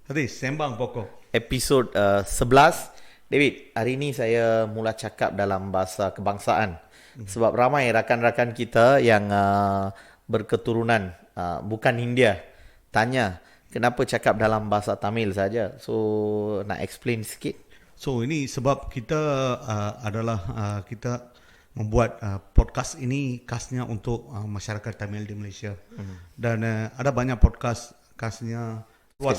Tadi sembang pokok. Episod 11. David, hari ini saya mula cakap dalam bahasa kebangsaan. Sebab ramai rakan-rakan kita yang berketurunan bukan India tanya, kenapa cakap dalam bahasa Tamil saja? So, nak explain sikit? So ini sebab kita kita membuat podcast ini khasnya untuk masyarakat Tamil di Malaysia. Dan ada banyak podcast khasnya Keluar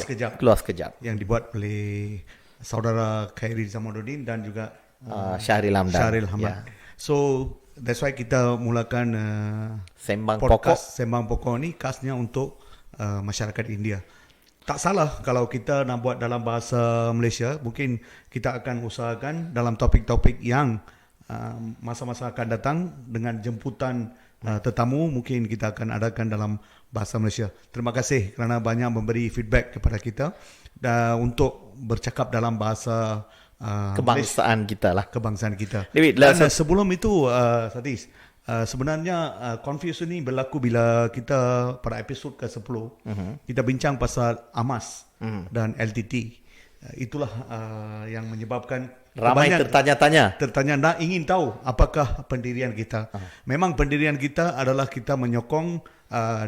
sekejap. yang dibuat oleh saudara Khairi Zamanuddin dan juga Syahril Hamdan. Syahril Hamad. Ya. So that's why kita mulakan Sembang pokok. podcast Sembang Pokok ni khasnya untuk masyarakat India. Tak salah kalau kita nak buat dalam bahasa Malaysia, mungkin kita akan usahakan dalam topik-topik yang masa-masa akan datang dengan jemputan tetamu, mungkin kita akan adakan dalam bahasa Malaysia. Terima kasih kerana banyak memberi feedback kepada kita untuk bercakap dalam bahasa Kebangsaan kita lah. kebangsaan kita. David, Dan sebelum itu, Satis, sebenarnya confusion ini berlaku bila kita pada episod ke-10 kita bincang pasal AMAS dan LTT. Itulah yang menyebabkan Ramai tertanya nak ingin tahu apakah pendirian kita. Memang pendirian kita adalah kita menyokong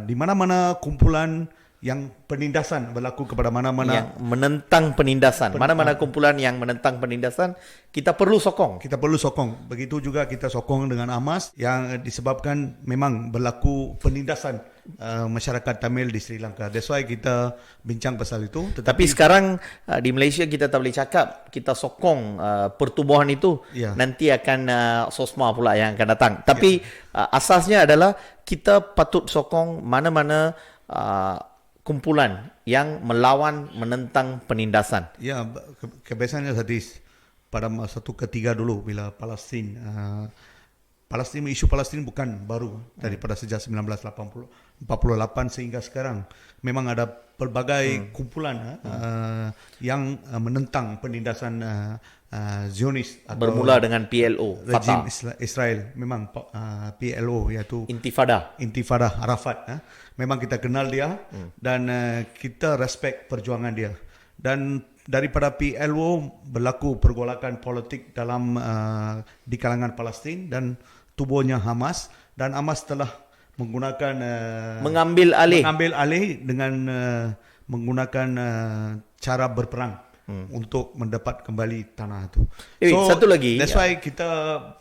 di mana-mana kumpulan yang penindasan berlaku kepada mana-mana yang menentang penindasan. Mana-mana kumpulan yang menentang penindasan, kita perlu sokong. kita perlu sokong. Begitu juga kita sokong dengan AMAS yang disebabkan memang berlaku penindasan masyarakat Tamil di Sri Lanka. That's why kita bincang pasal itu. Tapi sekarang di Malaysia kita tak boleh cakap kita sokong pertubuhan itu. Ya. Nanti akan SOSMA pula yang akan datang. Tapi asasnya adalah kita patut sokong mana-mana kumpulan yang melawan menentang penindasan. Ya, kebiasaannya tadi pada masa itu ketiga dulu bila Palestin isu Palestin bukan baru daripada sejak 1948 sehingga sekarang. Memang ada pelbagai kumpulan yang menentang penindasan Zionis atau Bermula dengan PLO, rejim Fatah, Israel. Memang PLO iaitu Intifada. Arafat. Memang kita kenal dia dan kita respect perjuangan dia. Dan daripada PLO berlaku pergolakan politik dalam di kalangan Palestin dan tubuhnya Hamas, dan Hamas telah menggunakan mengambil alih dengan menggunakan cara berperang untuk mendapat kembali tanah itu. Satu lagi, that's why kita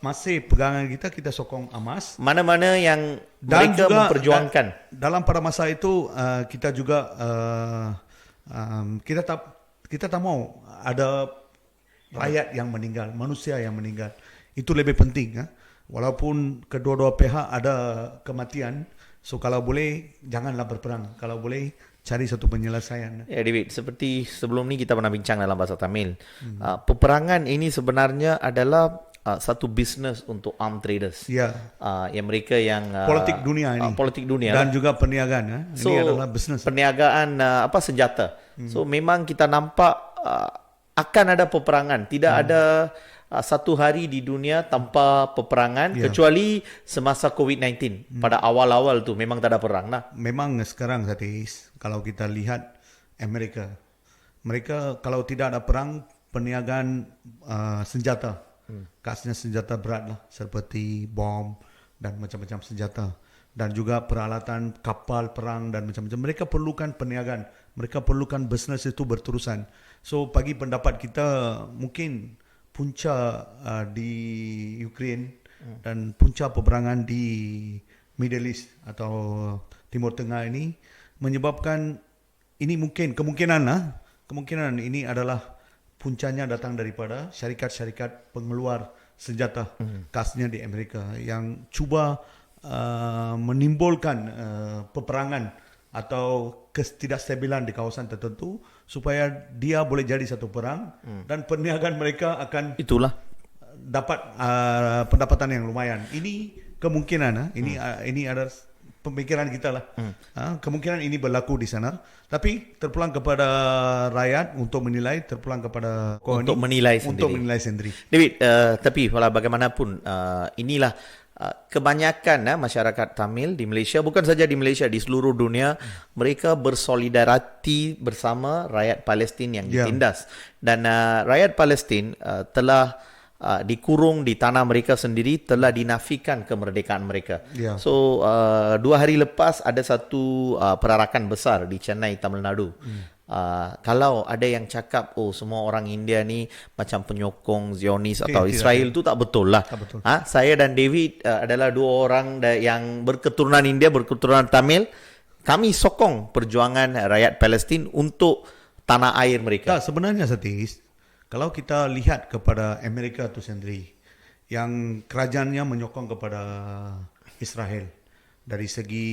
masih pegangan kita sokong Hamas. Mana-mana yang Dan mereka juga memperjuangkan. dalam pada masa itu kita juga kita tak mau ada rakyat yang meninggal, manusia yang meninggal. Itu lebih penting. Walaupun kedua-dua pihak ada kematian, so kalau boleh janganlah berperang. Kalau boleh cari satu penyelesaian. Ya David, seperti sebelum ni kita pernah bincang dalam bahasa Tamil. Peperangan ini sebenarnya adalah satu bisnes untuk arm traders. Ya. Yang mereka yang Politik dunia ini. politik dunia Dan juga perniagaan. So, ini adalah bisnes. perniagaan senjata. So memang kita nampak akan ada peperangan. Tidak ada satu hari di dunia tanpa peperangan, kecuali semasa COVID-19. Pada awal-awal tu memang tak ada perang lah. Memang sekarang Satis, kalau kita lihat Amerika, mereka kalau tidak ada perang, perniagaan senjata, khasnya senjata berat lah, seperti bom dan macam-macam senjata, dan juga peralatan kapal perang dan macam-macam. Mereka perlukan perniagaan, mereka perlukan bisnes itu berterusan. So bagi pendapat kita, mungkin punca di Ukraine dan punca peperangan di Middle East atau Timur Tengah ini menyebabkan ini mungkin kemungkinan ini adalah puncanya datang daripada syarikat-syarikat pengeluar senjata khasnya di Amerika yang cuba menimbulkan peperangan atau ketidakstabilan di kawasan tertentu supaya dia boleh jadi satu perang dan perniagaan mereka akan Itulah. dapat pendapatan yang lumayan. Ini kemungkinan ini ada pemikiran kita lah. Kemungkinan ini berlaku di sana, tapi terpulang kepada rakyat untuk menilai, terpulang kepada Untuk menilai sendiri. sendiri. David, tapi walau bagaimanapun inilah kebanyakan masyarakat Tamil di Malaysia, bukan saja di Malaysia, di seluruh dunia, mereka bersolidariti bersama rakyat Palestin yang ditindas. Dan rakyat Palestin telah dikurung di tanah mereka sendiri, telah dinafikan kemerdekaan mereka. So 2 hari lepas ada satu perarakan besar di Chennai, Tamil Nadu. Kalau ada yang cakap semua orang India ni macam penyokong Zionis atau Israel, itu tak betul lah. Saya dan David adalah 2 orang yang berketurunan India, berketurunan Tamil. Kami sokong perjuangan rakyat Palestin untuk tanah air mereka. Sebenarnya Satish, kalau kita lihat kepada Amerika itu sendiri, yang kerajaannya menyokong kepada Israel dari segi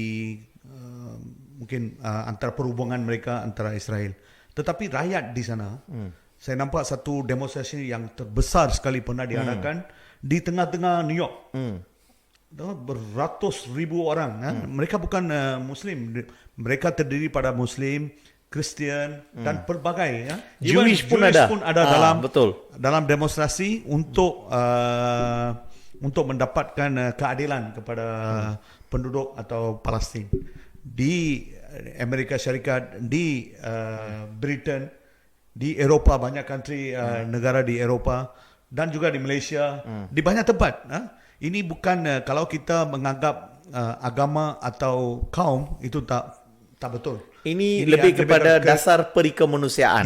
mungkin antara perhubungan mereka antara Israel. Tetapi rakyat di sana, saya nampak satu demonstrasi yang terbesar sekali pernah diadakan di tengah-tengah New York. Beratus ribu orang. Mereka bukan Muslim. Mereka terdiri pada Muslim, Kristian dan pelbagai. Jewish pun ada dalam demonstrasi untuk mendapatkan keadilan kepada penduduk atau Palestin. Di Amerika Syarikat, di Britain, di Eropah, banyak country negara di Eropah, dan juga di Malaysia, di banyak tempat. Ini bukan kalau kita menganggap agama atau kaum itu tak betul. Ini lebih kepada dasar perikemanusiaan.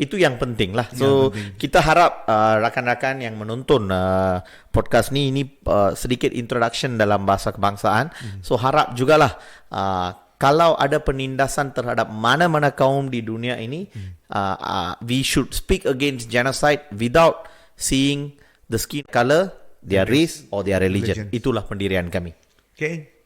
Itu yang penting lah. So kita harap rakan-rakan yang menonton podcast ini sedikit introduction dalam bahasa kebangsaan. So harap jugalah kalau ada penindasan terhadap mana-mana kaum di dunia ini, we should speak against genocide without seeing the skin color, their race or their religion. Itulah pendirian kami. Okay.